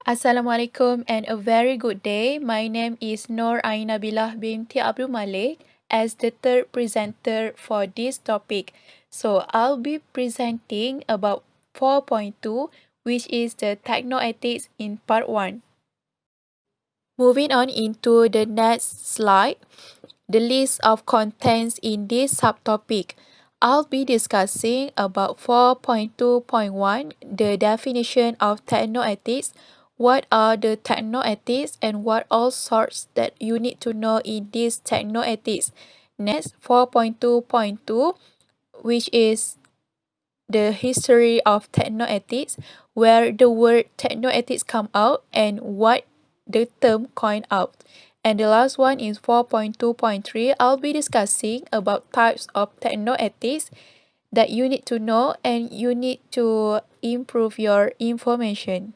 Assalamualaikum and a very good day. My name is Noor Aina Billah binti Abdul Malik as the third presenter for this topic. So I'll be presenting about 4.2, which is the Technoethics in part 1. Moving on into the next slide, the list of contents in this subtopic. I'll be discussing about 4.2.1, the definition of technoethics, what are the technoethics and what all sorts that you need to know in this technoethics. Next, 4.2.2, which is the history of technoethics, where the word technoethics come out and what the term coined out. And the last one is 4.2.3. I'll be discussing about types of technoethics that you need to know and you need to improve your information.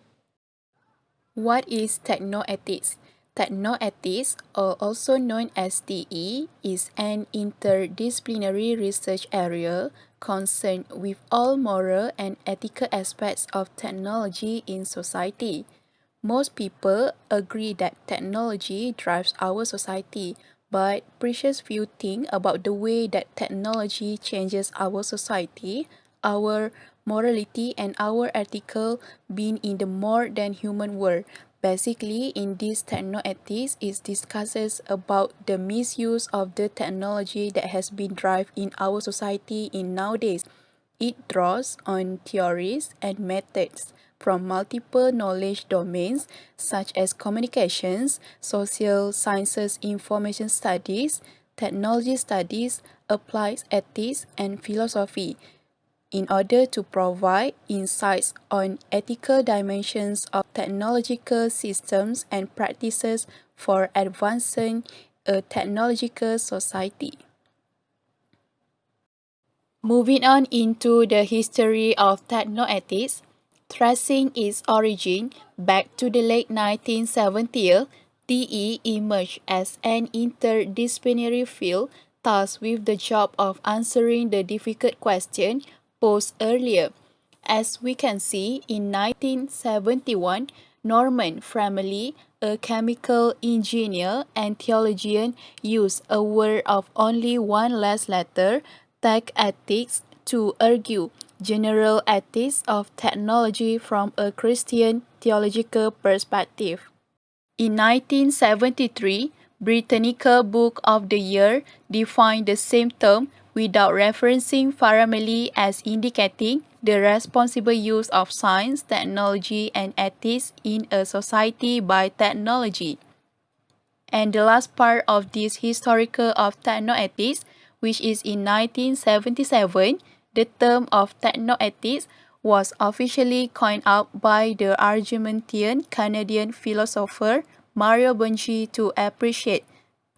What is technoethics? Technoethics, or also known as TE, is an interdisciplinary research area concerned with all moral and ethical aspects of technology in society. Most people agree that technology drives our society, but precious few think about the way that technology changes our society, our morality, and our ethical being in the more than human world. Basically, in this technoethics, it discusses about the misuse of the technology that has been driven in our society in nowadays. It draws on theories and methods from multiple knowledge domains such as communications, social sciences, information studies, technology studies, applied ethics, and philosophy in order to provide insights on ethical dimensions of technological systems and practices for advancing a technological society. Moving on into the history of technoethics, tracing its origin back to the late 1970s, TE emerged as an interdisciplinary field tasked with the job of answering the difficult question posed earlier. As we can see, in 1971, Norman Framley, a chemical engineer and theologian, used a word of only one last letter, tech ethics, to argue general ethics of technology from a Christian theological perspective. In 1973, Britannica Book of the Year defined the same term without referencing Faramelli as indicating the responsible use of science, technology, and ethics in a society by technology. And the last part of this historical of technoethics, which is in 1977, the term of technoethics was officially coined out by the Argentinian Canadian philosopher Mario Bunchi to appreciate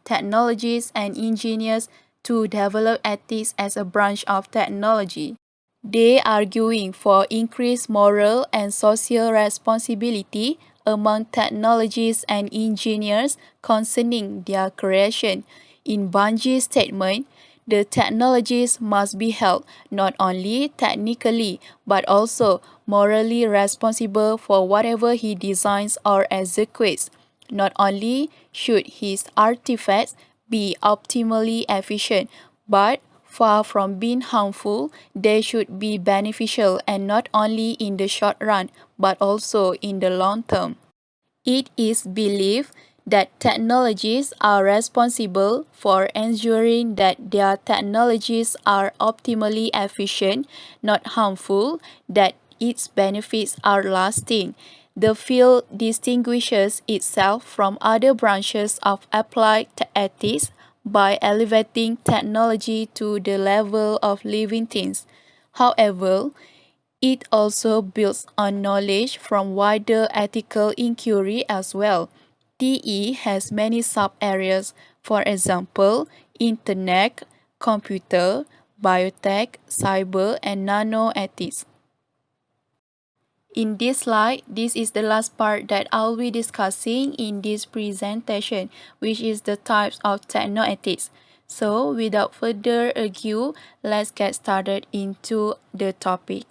technologists and engineers to develop ethics as a branch of technology. They arguing for increased moral and social responsibility among technologists and engineers concerning their creation. In Bunge's statement, the technologists must be held not only technically but also morally responsible for whatever he designs or executes. Not only should his artifacts be optimally efficient, but far from being harmful, they should be beneficial and not only in the short run, but also in the long term. It is believed that technologists are responsible for ensuring that their technologies are optimally efficient, not harmful, that its benefits are lasting. The field distinguishes itself from other branches of applied ethics by elevating technology to the level of living things. However, it also builds on knowledge from wider ethical inquiry as well. TE has many sub-areas, for example, Internet, computer, biotech, cyber, and nanoethics. In this slide, this is the last part that I'll be discussing in this presentation, which is the types of technoethics. So, without further ado, let's get started into the topic.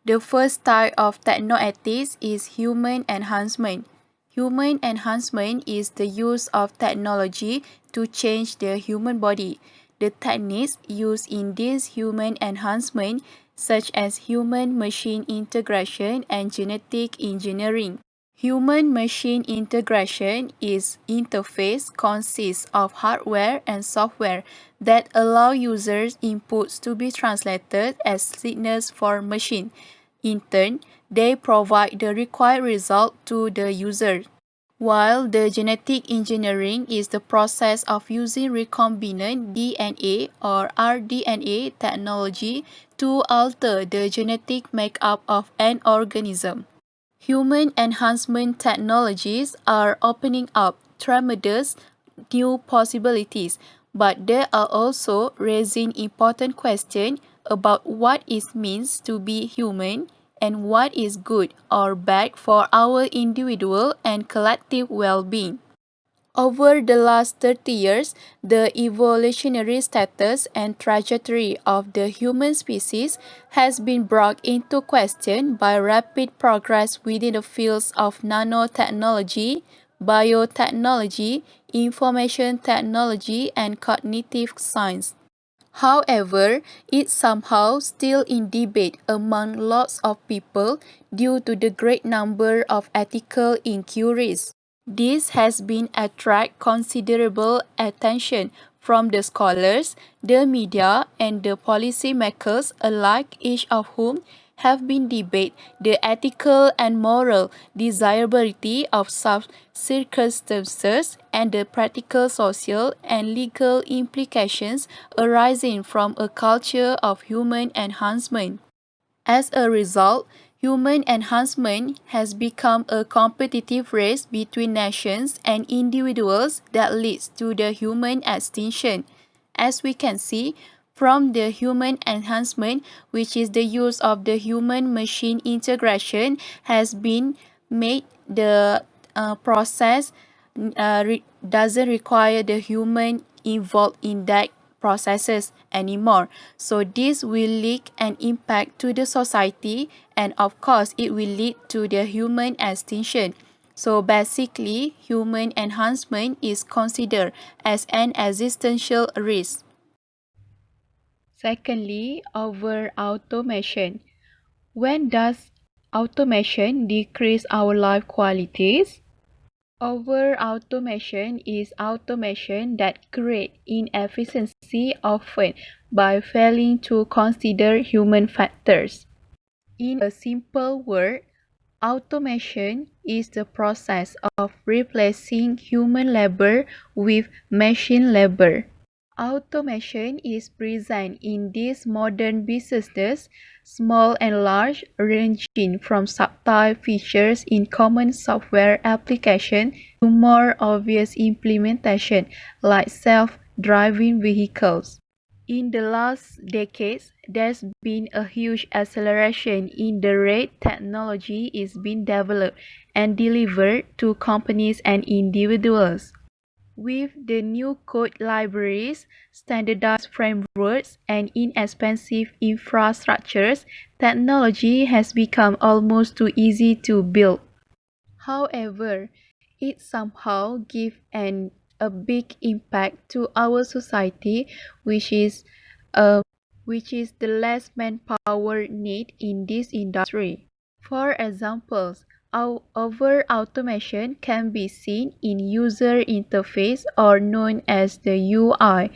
The first type of technoethics is human enhancement. Human enhancement is the use of technology to change the human body. The techniques used in this human enhancement, such as human-machine integration and genetic engineering. Human-machine integration is interface consists of hardware and software that allow users' inputs to be translated as signals for machine. In turn, they provide the required result to the user. While the genetic engineering is the process of using recombinant DNA or rDNA technology to alter the genetic makeup of an organism. Human enhancement technologies are opening up tremendous new possibilities, but they are also raising important questions about what it means to be human and what is good or bad for our individual and collective well-being. Over the last 30 years, the evolutionary status and trajectory of the human species has been brought into question by rapid progress within the fields of nanotechnology, biotechnology, information technology, and cognitive science. However, it's somehow still in debate among lots of people due to the great number of ethical inquiries. This has been attract considerable attention from the scholars, the media, and the policymakers alike, each of whom have been debate the ethical and moral desirability of such circumstances and the practical social and legal implications arising from a culture of human enhancement. As a result, human enhancement has become a competitive race between nations and individuals that leads to the human extinction. As we can see, from the human enhancement, which is the use of the human-machine integration, has been made the process doesn't require the human involved in that processes anymore. So this will lead an impact to the society, and of course it will lead to the human extinction. So basically, human enhancement is considered as an existential risk. Secondly, over automation. When does automation decrease our life qualities? Over automation is automation that creates inefficiency often by failing to consider human factors. In a simple word, automation is the process of replacing human labor with machine labor. Automation is present in these modern businesses, small and large, ranging from subtle features in common software applications to more obvious implementation like self-driving vehicles. In the last decades, there's been a huge acceleration in the rate technology is being developed and delivered to companies and individuals. With the new code libraries, standardized frameworks, and inexpensive infrastructures, technology has become almost too easy to build. However, it somehow gives a big impact to our society, which is uh, which is the less manpower need in this industry. For examples, over automation can be seen in user interface or known as the UI.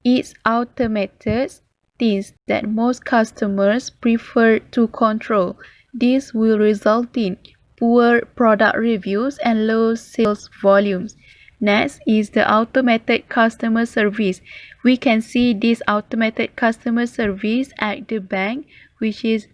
It automates things that most customers prefer to control. This will result in poor product reviews and low sales volumes. Next is the automated customer service. We can see this automated customer service at the bank, which is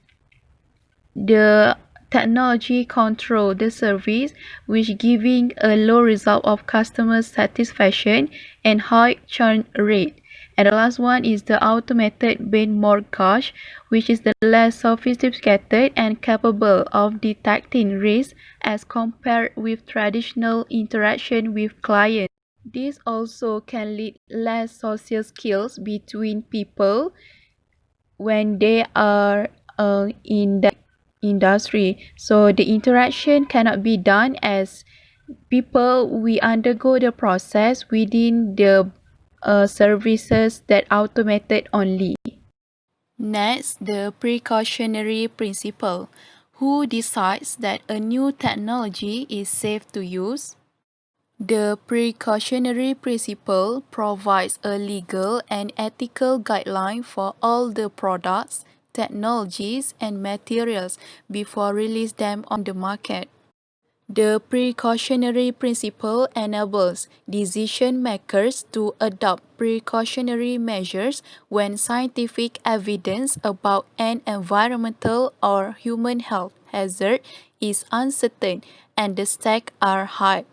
the technology control the service, which giving a low result of customer satisfaction and high churn rate. And the last one is the automated bank mortgage, which is the less sophisticated and capable of detecting risk as compared with traditional interaction with clients. This also can lead less social skills between people when they are in the industry. So the interaction cannot be done as people. We undergo the process within the services that automated only. Next, the precautionary principle. Who decides that a new technology is safe to use? The precautionary principle provides a legal and ethical guideline for all the products, technologies, and materials before release them on the market. The precautionary principle enables decision makers to adopt precautionary measures when scientific evidence about an environmental or human health hazard is uncertain and the stakes are high.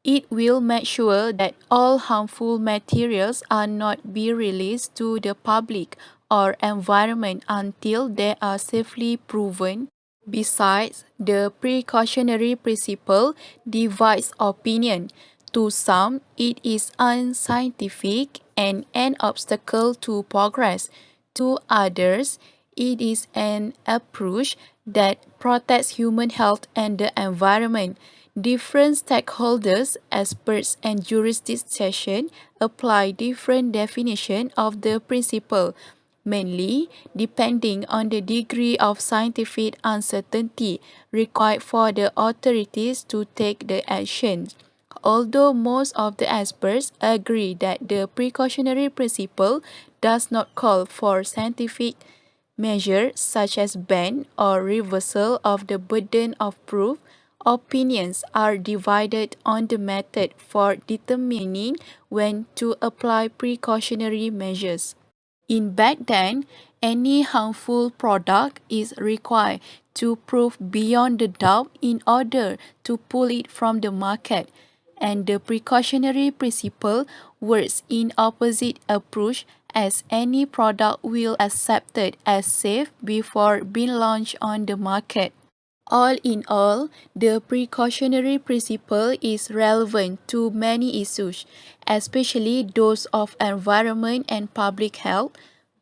It will make sure that all harmful materials are not be released to the public or environment until they are safely proven. Besides, the precautionary principle divides opinion. To some, it is unscientific and an obstacle to progress. To others, it is an approach that protects human health and the environment. Different stakeholders, experts, and jurisdictions apply different definitions of the principle, mainly depending on the degree of scientific uncertainty required for the authorities to take the action. Although most of the experts agree that the precautionary principle does not call for scientific measures such as ban or reversal of the burden of proof, opinions are divided on the method for determining when to apply precautionary measures. In back then, any harmful product is required to prove beyond the doubt in order to pull it from the market, and the precautionary principle works in opposite approach as any product will be accepted as safe before being launched on the market. All in all, the precautionary principle is relevant to many issues, especially those of environment and public health,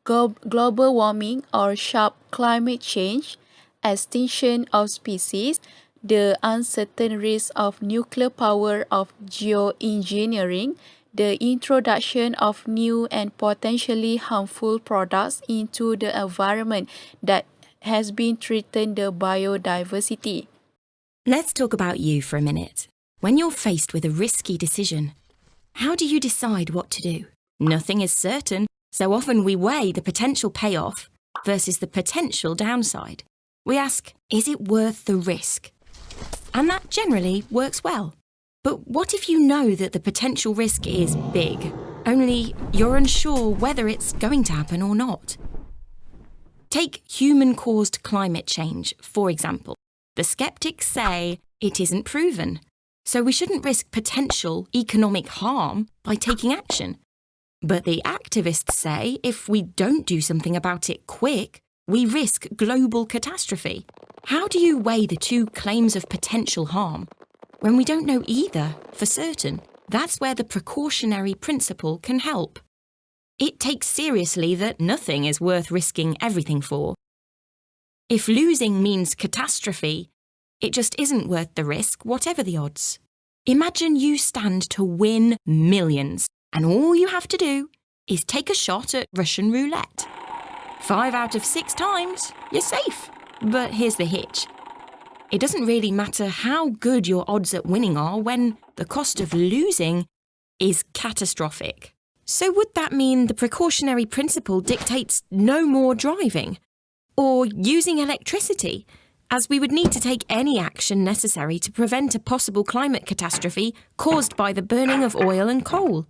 global warming or sharp climate change, extinction of species, the uncertain risk of nuclear power of geoengineering, the introduction of new and potentially harmful products into the environment that has been threatened the biodiversity. Let's talk about you for a minute. When you're faced with a risky decision, how do you decide what to do? Nothing is certain, so often we weigh the potential payoff versus the potential downside. We ask, is it worth the risk? And that generally works well. But what if you know that the potential risk is big, only you're unsure whether it's going to happen or not? Take human-caused climate change, for example. The skeptics say it isn't proven, so we shouldn't risk potential economic harm by taking action. But the activists say if we don't do something about it quick, we risk global catastrophe. How do you weigh the two claims of potential harm when we don't know either for certain? That's where the precautionary principle can help. It takes seriously that nothing is worth risking everything for. If losing means catastrophe, it just isn't worth the risk, whatever the odds. Imagine you stand to win millions, and all you have to do is take a shot at Russian roulette. 5 out of 6 times, you're safe. But here's the hitch. It doesn't really matter how good your odds at winning are when the cost of losing is catastrophic. So would that mean the precautionary principle dictates no more driving or using electricity, as we would need to take any action necessary to prevent a possible climate catastrophe caused by the burning of oil and coal?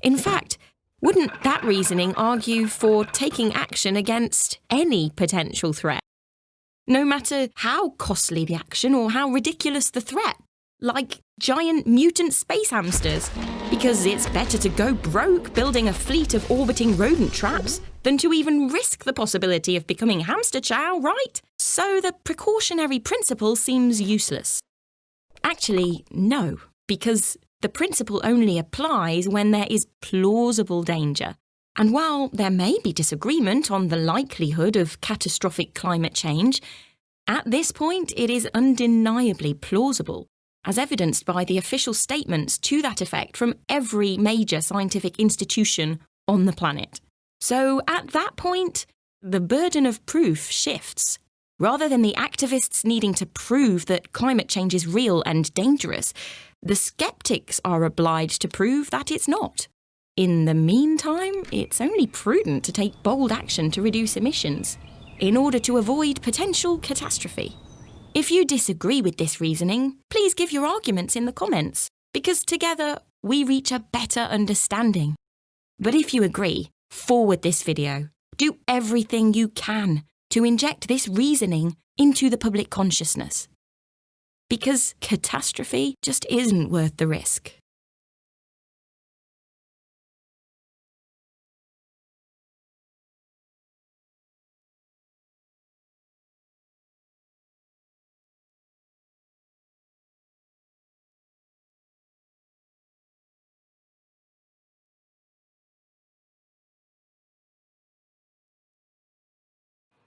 In fact, wouldn't that reasoning argue for taking action against any potential threat? No matter how costly the action or how ridiculous the threat, like giant mutant space hamsters, because it's better to go broke building a fleet of orbiting rodent traps than to even risk the possibility of becoming hamster chow, right? So the precautionary principle seems useless. Actually, no, because the principle only applies when there is plausible danger. And while there may be disagreement on the likelihood of catastrophic climate change, at this point it is undeniably plausible, as evidenced by the official statements to that effect from every major scientific institution on the planet. So at that point, the burden of proof shifts. Rather than the activists needing to prove that climate change is real and dangerous, the skeptics are obliged to prove that it's not. In the meantime, it's only prudent to take bold action to reduce emissions, in order to avoid potential catastrophe. If you disagree with this reasoning, please give your arguments in the comments, because together we reach a better understanding. But if you agree, forward this video. Do everything you can to inject this reasoning into the public consciousness. Because catastrophe just isn't worth the risk.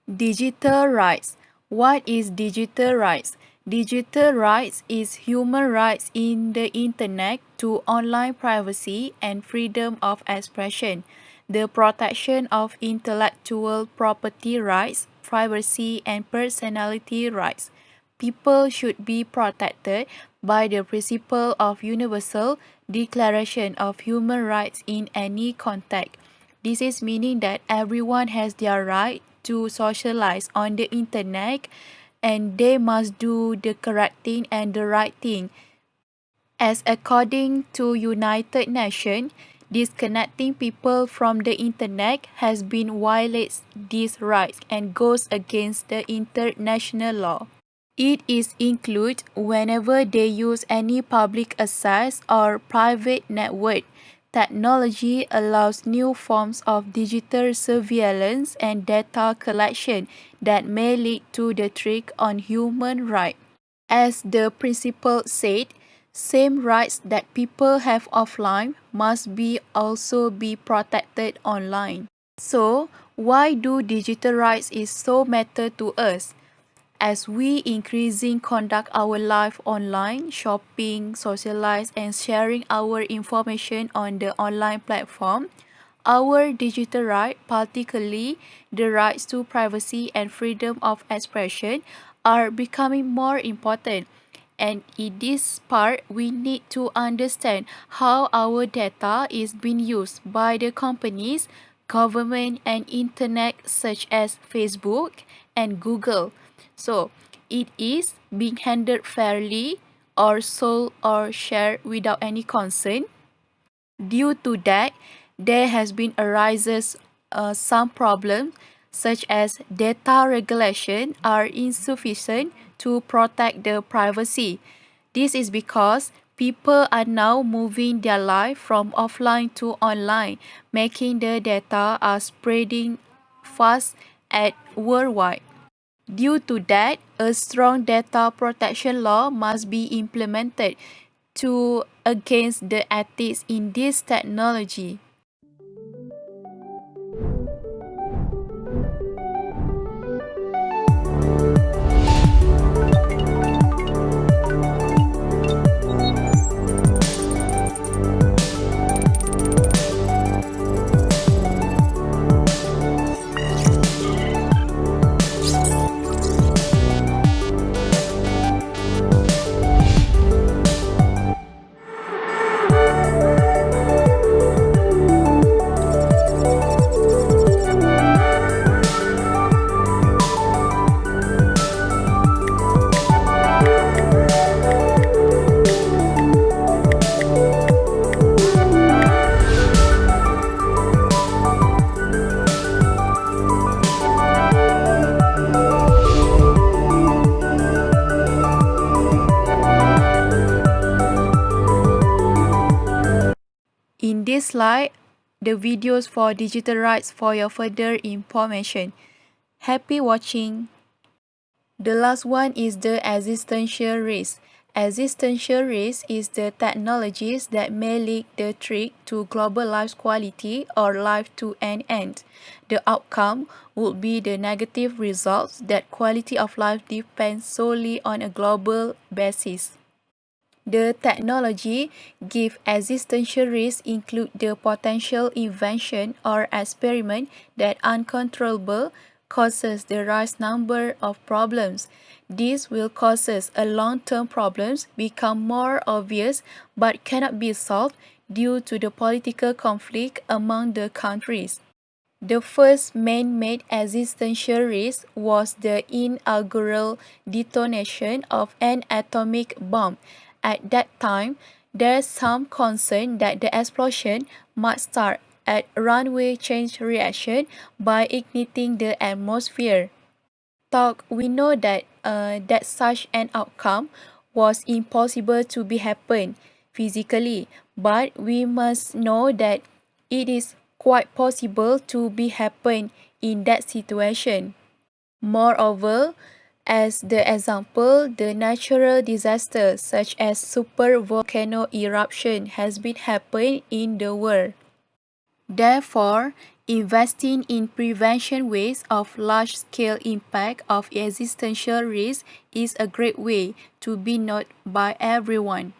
Digital rights. What is digital rights? Digital rights is human rights in the internet to online privacy and freedom of expression, the protection of intellectual property rights, privacy and personality rights. People should be protected by the principle of universal declaration of human rights in any context. This is meaning that everyone has their right to socialize on the internet and they must do the correct thing and the right thing. As according to United Nations, disconnecting people from the internet has been violates these rights and goes against the international law. It is included whenever they use any public access or private network. Technology allows new forms of digital surveillance and data collection that may lead to the trick on human rights. As the principle said, same rights that people have offline must be also be protected online. So, why do digital rights is so matter to us? As we increasingly conduct our life online, shopping, socialize, and sharing our information on the online platform, our digital rights, particularly the rights to privacy and freedom of expression, are becoming more important. And in this part, we need to understand how our data is being used by the companies, government, and internet such as Facebook and Google. So, it is being handled fairly or sold or shared without any concern. Due to that, there has been arises some problems such as data regulation are insufficient to protect the privacy. This is because people are now moving their life from offline to online, making the data are spreading fast and worldwide. Due to that, a strong data protection law must be implemented to against the ethics in this technology. In this slide, the videos for digital rights for your further information. Happy watching! The last one is the existential risk. Existential risk is the technologies that may lead the threat to global life quality or life to an end. The outcome would be the negative results that quality of life depends solely on a global basis. The technology give existential risks include the potential invention or experiment that uncontrollable causes the rise number of problems. This will causes a long-term problems become more obvious but cannot be solved due to the political conflict among the countries. The first man-made existential risk was the inaugural detonation of an atomic bomb. At that time, there's some concern that the explosion might start a runaway chain reaction by igniting the atmosphere. We know that such an outcome was impossible to be happen physically, but we must know that it is quite possible to be happen in that situation. Moreover, as the example, the natural disaster such as super volcano eruption has been happening in the world. Therefore, investing in prevention ways of large-scale impact of existential risk is a great way to be known by everyone.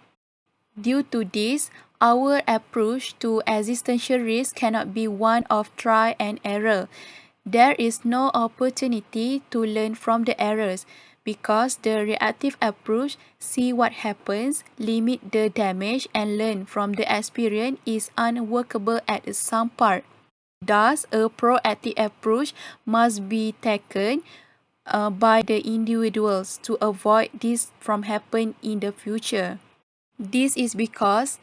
Due to this, our approach to existential risk cannot be one of try and error. There is no opportunity to learn from the errors because the reactive approach, see what happens, limit the damage and learn from the experience is unworkable at some part. Thus, a proactive approach must be taken by the individuals to avoid this from happening in the future. This is because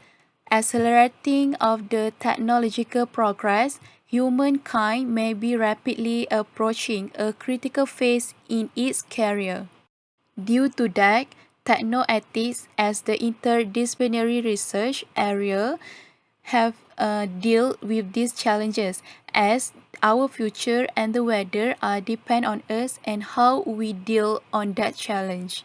accelerating of the technological progress, humankind may be rapidly approaching a critical phase in its career. Due to that, technoethics as the interdisciplinary research area have deal with these challenges as our future and the weather are depend on us and how we deal on that challenge.